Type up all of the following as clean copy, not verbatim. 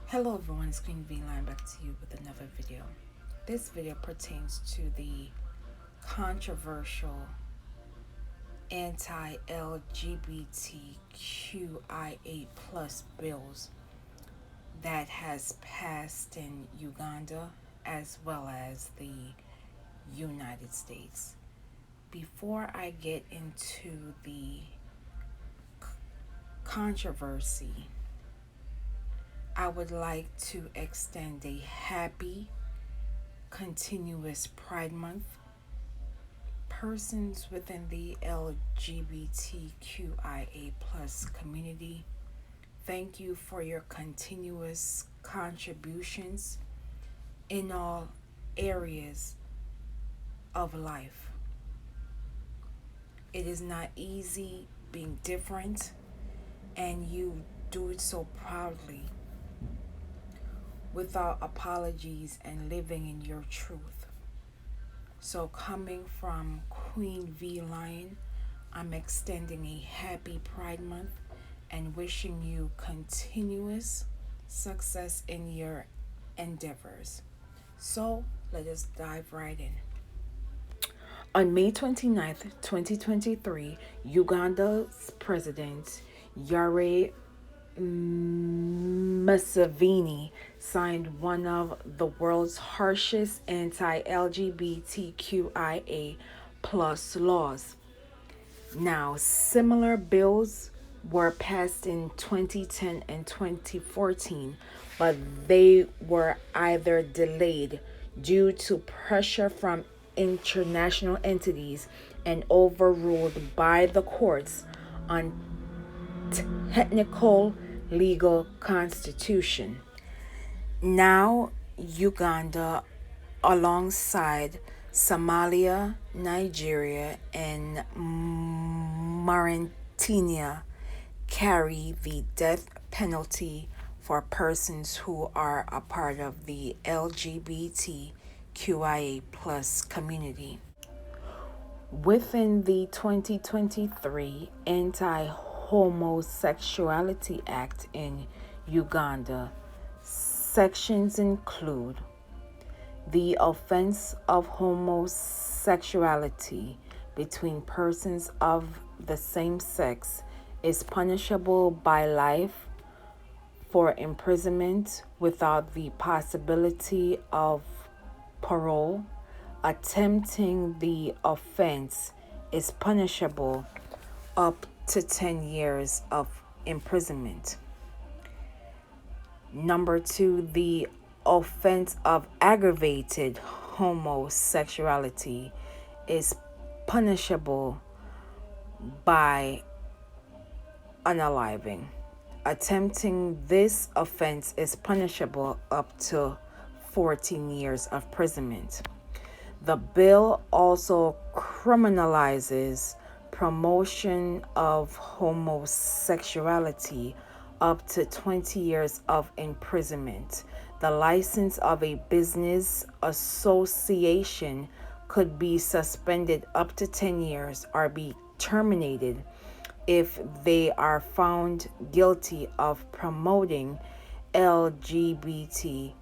Hello everyone, it's Queen V Line back to you with another video. This video pertains to the controversial anti-LGBTQIA plus bills that has passed in Uganda as well as the United States. Before I get into the controversy, I would like to extend a happy, continuous Pride Month. Persons within the LGBTQIA plus community, thank you for your continuous contributions in all areas of life. It is not easy being different, and you do it so proudly, without apologies and living in your truth. So coming from Queen V Lion, I'm extending a happy Pride Month and wishing you continuous success in your endeavors. So let us dive right in. On May 29th, 2023, Uganda's President Yoweri Museveni signed one of the world's harshest anti-LGBTQIA plus laws. Now, similar bills were passed in 2010 and 2014, but they were either delayed due to pressure from international entities and overruled by the courts on technical legal constitution. Now, Uganda, alongside Somalia, Nigeria, and Mauritania, carry the death penalty for persons who are a part of the LGBTQIA plus community. Within the 2023 Anti-Homosexuality Act in Uganda, sections include the offense of homosexuality between persons of the same sex is punishable by life for imprisonment without the possibility of parole. Attempting the offense is punishable up to 10 years of imprisonment. Number 2, the offense of aggravated homosexuality is punishable by unaliving. Attempting this offense is punishable up to 14 years of imprisonment. The bill also criminalizes promotion of homosexuality up to 20 years of imprisonment. The license of a business association could be suspended up to 10 years or be terminated if they are found guilty of promoting LGBTQIA+.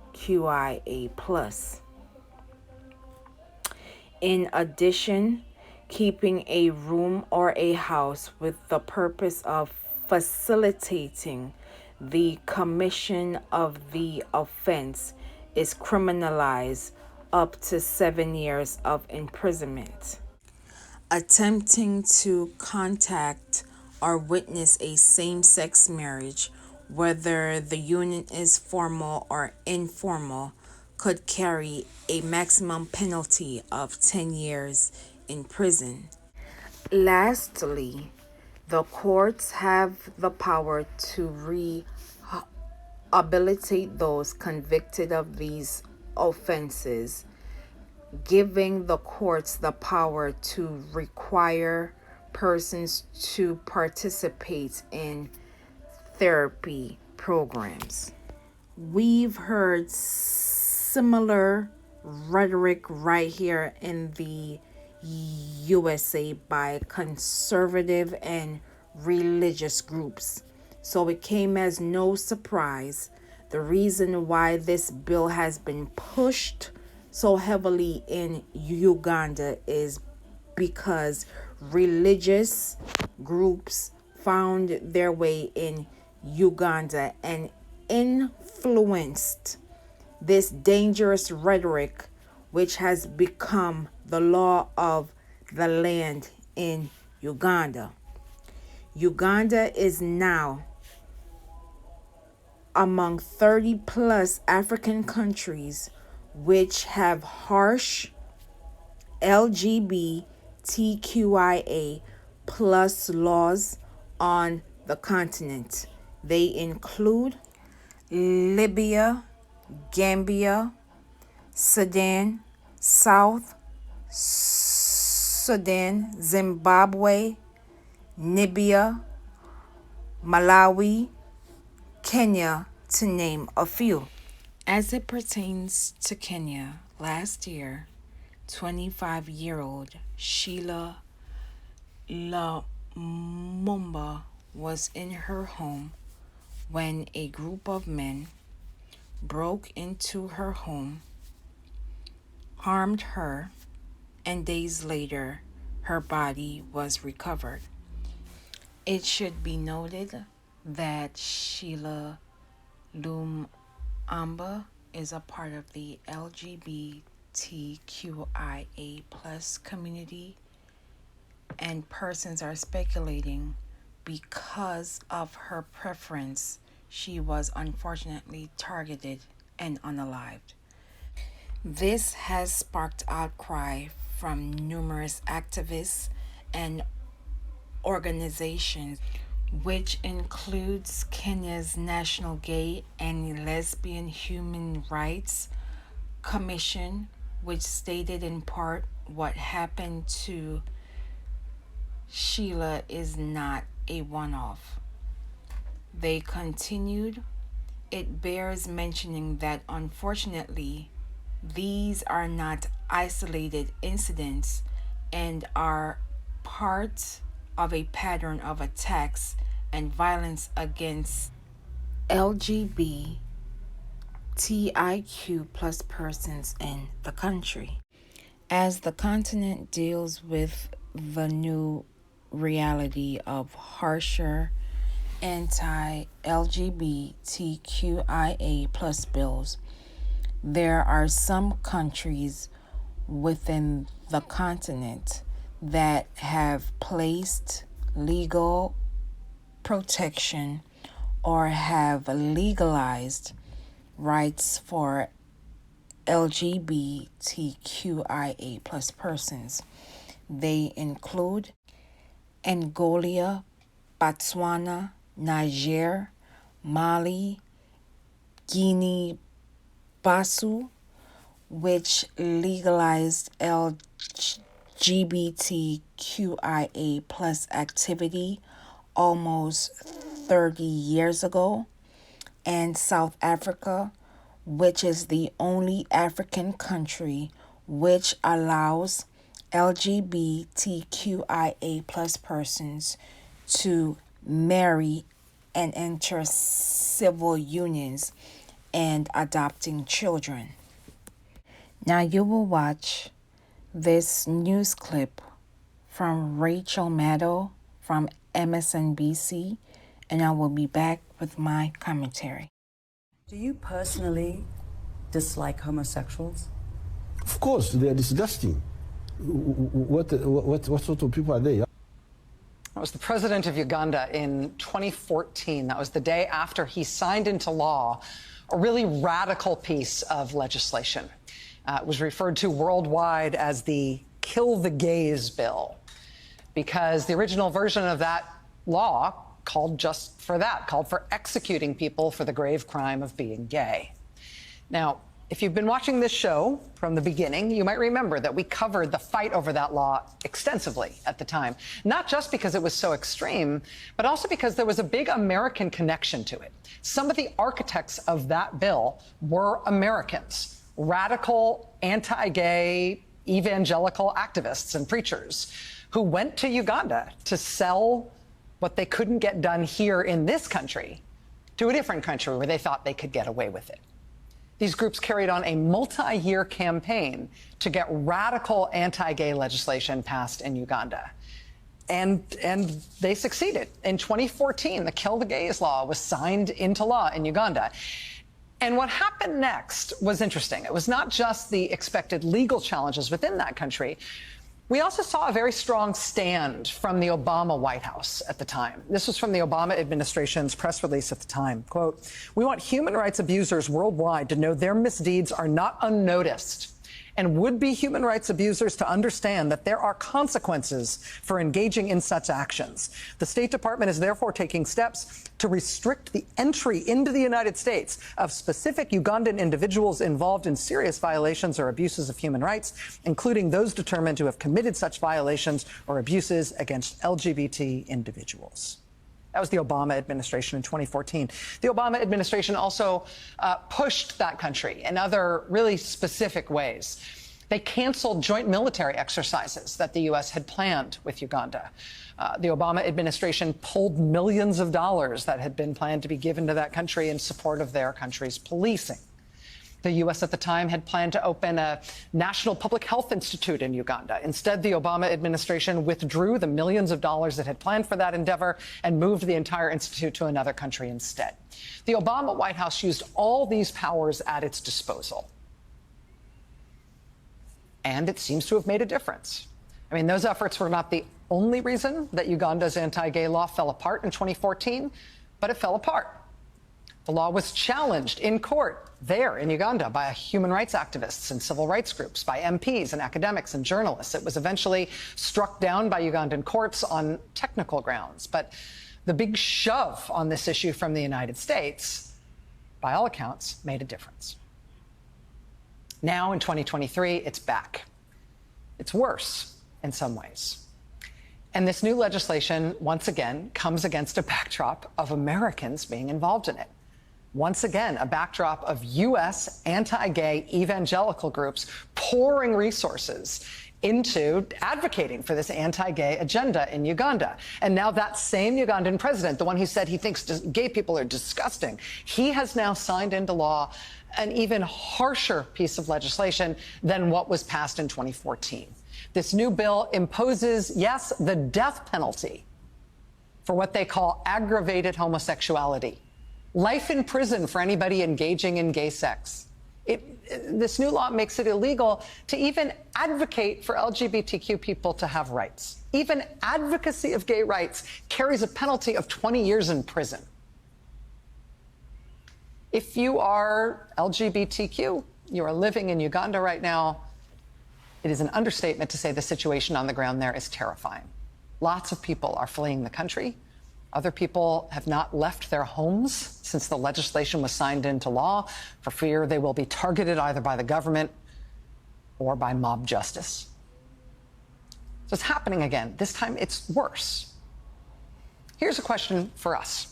In addition, keeping a room or a house with the purpose of facilitating the commission of the offense is criminalized up to 7 years of imprisonment. Attempting to contact or witness a same-sex marriage, whether the union is formal or informal, could carry a maximum penalty of 10 years in prison. Lastly, the courts have the power to rehabilitate those convicted of these offenses, giving the courts the power to require persons to participate in therapy programs. We've heard similar rhetoric right here in the USA by conservative and religious groups So it came as no surprise. The reason why this bill has been pushed so heavily in Uganda is because religious groups found their way in Uganda and influenced this dangerous rhetoric, which has become the law of the land in Uganda. Uganda is now among 30 plus African countries which have harsh LGBTQIA plus laws on the continent. They include Libya, Gambia, Sudan, South Sudan, Zimbabwe, Namibia, Malawi, Kenya, to name a few. As it pertains to Kenya, last year, 25-year-old Sheila Lumumba was in her home when a group of men broke into her home, harmed her, and days later, her body was recovered. It should be noted that Sheila Lumumba is a part of the LGBTQIA plus community, and persons are speculating because of her preference, she was unfortunately targeted and unalived. This has sparked outcry from numerous activists and organizations, which includes Kenya's National Gay and Lesbian Human Rights Commission, which stated in part what happened to Sheila is not a one-off. They continued, it bears mentioning that unfortunately, these are not isolated incidents and are part of a pattern of attacks and violence against LGBTIQ plus persons in the country. As the continent deals with the new reality of harsher anti-LGBTQIA plus bills, there are some countries within the continent that have placed legal protection or have legalized rights for LGBTQIA plus persons. They include Angola, Botswana, Niger, Mali, Guinea-Bissau, which legalized LGBTQIA plus activity almost 30 years ago, and South Africa, which is the only African country which allows LGBTQIA plus persons to marry and enter civil unions and adopting children. Now you will watch this news clip from Rachel Maddow from MSNBC, and I will be back with my commentary. Do you personally dislike homosexuals? Of course, they are disgusting. What sort of people are they? That was the president of Uganda in 2014. That was the day after he signed into law a really radical piece of legislation. It was referred to worldwide as the Kill the Gays bill, because the original version of that law called just for that, called for executing people for the grave crime of being gay. Now, if you've been watching this show from the beginning, you might remember that we covered the fight over that law extensively at the time, not just because it was so extreme, but also because there was a big American connection to it. Some of the architects of that bill were Americans, radical, anti-gay, evangelical activists and preachers who went to Uganda to sell what they couldn't get done here in this country to a different country where they thought they could get away with it. These groups carried on a multi-year campaign to get radical anti-gay legislation passed in Uganda. And they succeeded. In 2014, the Kill the Gays law was signed into law in Uganda. And what happened next was interesting. It was not just the expected legal challenges within that country. We also saw a very strong stand from the Obama White House at the time. This was from the Obama administration's press release at the time. Quote, "We want human rights abusers worldwide to know their misdeeds are not unnoticed, and would-be human rights abusers to understand that there are consequences for engaging in such actions. The State Department is therefore taking steps to restrict the entry into the United States of specific Ugandan individuals involved in serious violations or abuses of human rights, including those determined to have committed such violations or abuses against LGBT individuals." That was the Obama administration in 2014. The Obama administration also pushed that country in other really specific ways. They canceled joint military exercises that the U.S. had planned with Uganda. The Obama administration pulled millions of dollars that had been planned to be given to that country in support of their country's policing. The U.S. at the time had planned to open a national public health institute in Uganda. Instead, the Obama administration withdrew the millions of dollars it had planned for that endeavor and moved the entire institute to another country instead. The Obama White House used all these powers at its disposal. And it seems to have made a difference. I mean, those efforts were not the only reason that Uganda's anti-gay law fell apart in 2014, but it fell apart. The law was challenged in court there in Uganda by human rights activists and civil rights groups, by MPs and academics and journalists. It was eventually struck down by Ugandan courts on technical grounds. But the big shove on this issue from the United States, by all accounts, made a difference. Now in 2023, it's back. It's worse in some ways. And this new legislation, once again, comes against a backdrop of Americans being involved in it. Once again, a backdrop of U.S. anti-gay evangelical groups pouring resources into advocating for this anti-gay agenda in Uganda. And now that same Ugandan president, the one who said he thinks gay people are disgusting, he has now signed into law an even harsher piece of legislation than what was passed in 2014. This new bill imposes, yes, the death penalty for what they call aggravated homosexuality. Life in prison for anybody engaging in gay sex. This new law makes it illegal to even advocate for LGBTQ people to have rights. Even advocacy of gay rights carries a penalty of 20 years in prison. If you are LGBTQ, you are living in Uganda right now, it is an understatement to say the situation on the ground there is terrifying. Lots of people are fleeing the country. Other people have not left their homes since the legislation was signed into law for fear they will be targeted either by the government or by mob justice. So it's happening again. This time it's worse. Here's a question for us.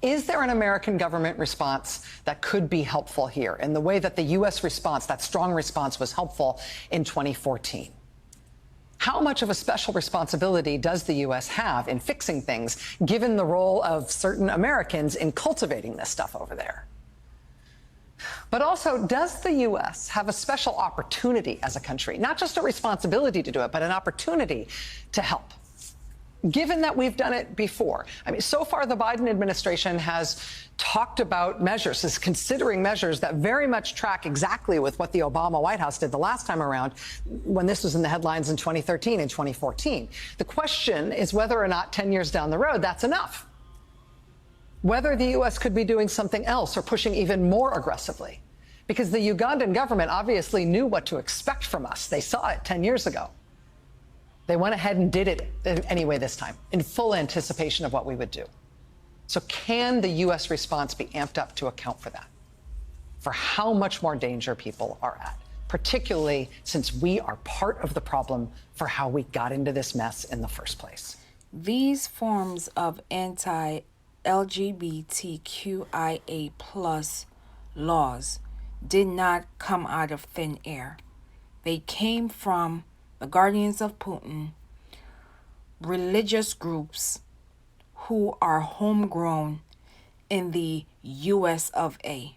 Is there an American government response that could be helpful here in the way that the U.S. response, that strong response, was helpful in 2014? How much of a special responsibility does the U.S. have in fixing things, given the role of certain Americans in cultivating this stuff over there? But also, does the U.S. have a special opportunity as a country, not just a responsibility to do it, but an opportunity to help? Given that we've done it before. I mean, so far the Biden administration has talked about measures, is considering measures that very much track exactly with what the Obama White House did the last time around when this was in the headlines in 2013 and 2014. The question is whether or not 10 years down the road that's enough. Whether the U.S. could be doing something else or pushing even more aggressively. Because the Ugandan government obviously knew what to expect from us. They saw it 10 years ago. They went ahead and did it anyway this time, in full anticipation of what we would do. So can the U.S. response be amped up to account for that? For how much more danger people are at, particularly since we are part of the problem for how we got into this mess in the first place. These forms of anti-LGBTQIA+ laws did not come out of thin air. They came from the guardians of Putin, religious groups, who are homegrown in the US of A.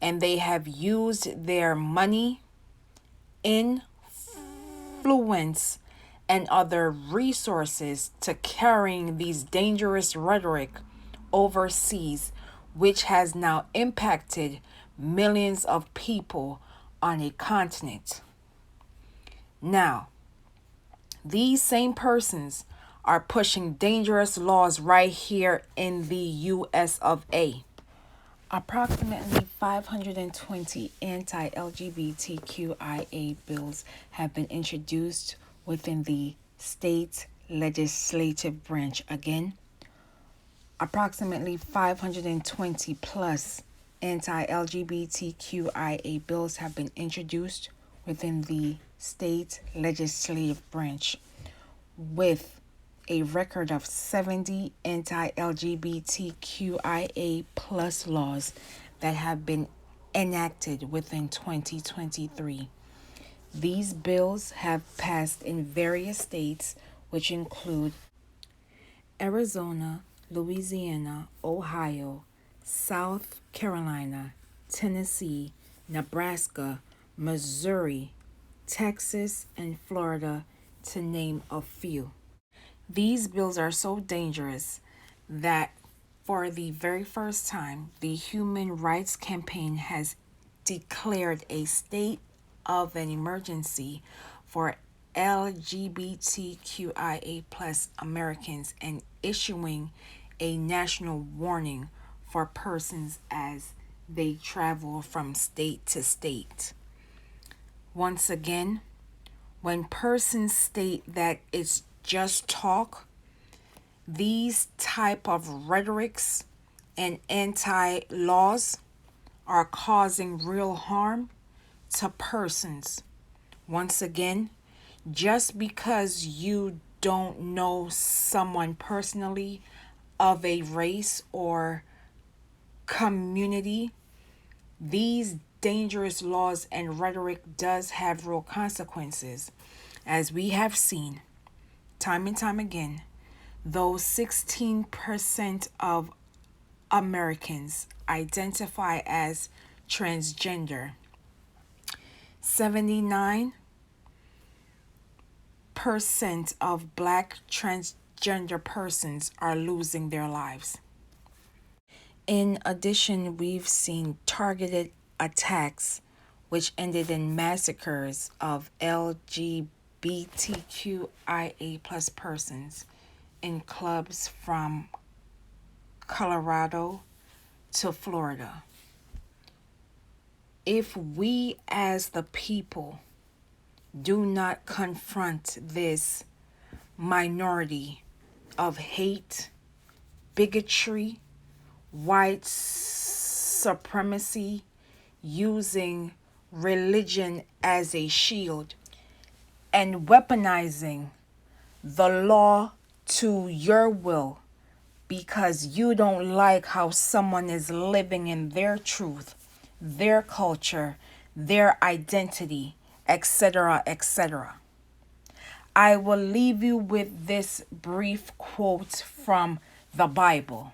And they have used their money, influence, and other resources to carrying these dangerous rhetoric overseas, which has now impacted millions of people on a continent. Now, these same persons are pushing dangerous laws right here in the US of A. Approximately 520 anti-LGBTQIA bills have been introduced within the state legislative branch. Again, approximately 520 plus anti-LGBTQIA bills have been introduced within the state legislative branch, with a record of 70 anti-LGBTQIA plus laws that have been enacted within 2023. These bills have passed in various states, which include Arizona, Louisiana, Ohio, South Carolina, Tennessee, Nebraska, Missouri, Texas, and Florida, to name a few. These bills are so dangerous that for the very first time, the Human Rights Campaign has declared a state of an emergency for LGBTQIA plus Americans and issuing a national warning for persons as they travel from state to state. Once again, when persons state that it's just talk, these type of rhetorics and anti-laws are causing real harm to persons. Once again, just because you don't know someone personally of a race or community, these dangerous laws and rhetoric does have real consequences. As we have seen time and time again, those 16% of Americans identify as transgender, 79% of Black transgender persons are losing their lives. In addition, we've seen targeted attacks which ended in massacres of LGBTQIA plus persons in clubs from Colorado to Florida. If we as the people do not confront this minority of hate, bigotry, white supremacy, using religion as a shield, and weaponizing the law to your will because you don't like how someone is living in their truth, their culture, their identity, etc., etc. I will leave you with this brief quote from the Bible.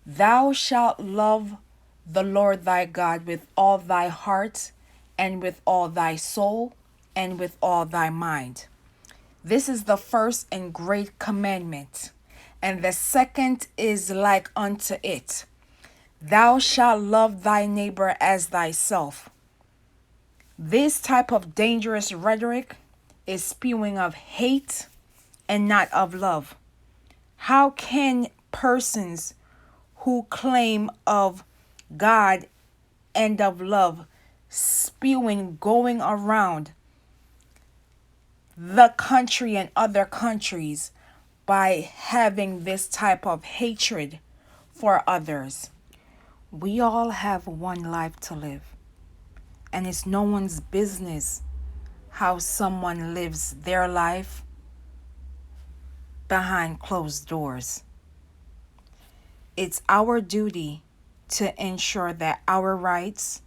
Thou shalt love the Lord thy God with all thy heart and with all thy soul and with all thy mind. This is the first and great commandment. And the second is like unto it. Thou shalt love thy neighbor as thyself. This type of dangerous rhetoric is spewing of hate and not of love. How can persons who claim of God and of love spewing, going around the country and other countries by having this type of hatred for others? We all have one life to live, and it's no one's business how someone lives their life behind closed doors. It's our duty to ensure that our rights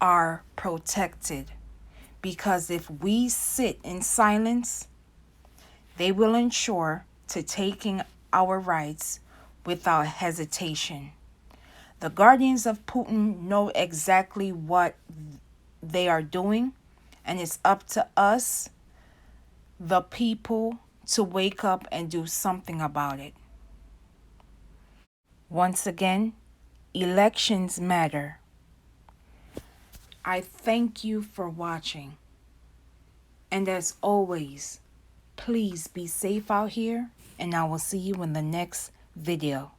are protected, because if we sit in silence, they will ensure to taking our rights without hesitation. The guardians of Putin know exactly what they are doing, and it's up to us, the people, to wake up and do something about it. Once again, elections matter. I thank you for watching. And as always, please be safe out here, and I will see you in the next video.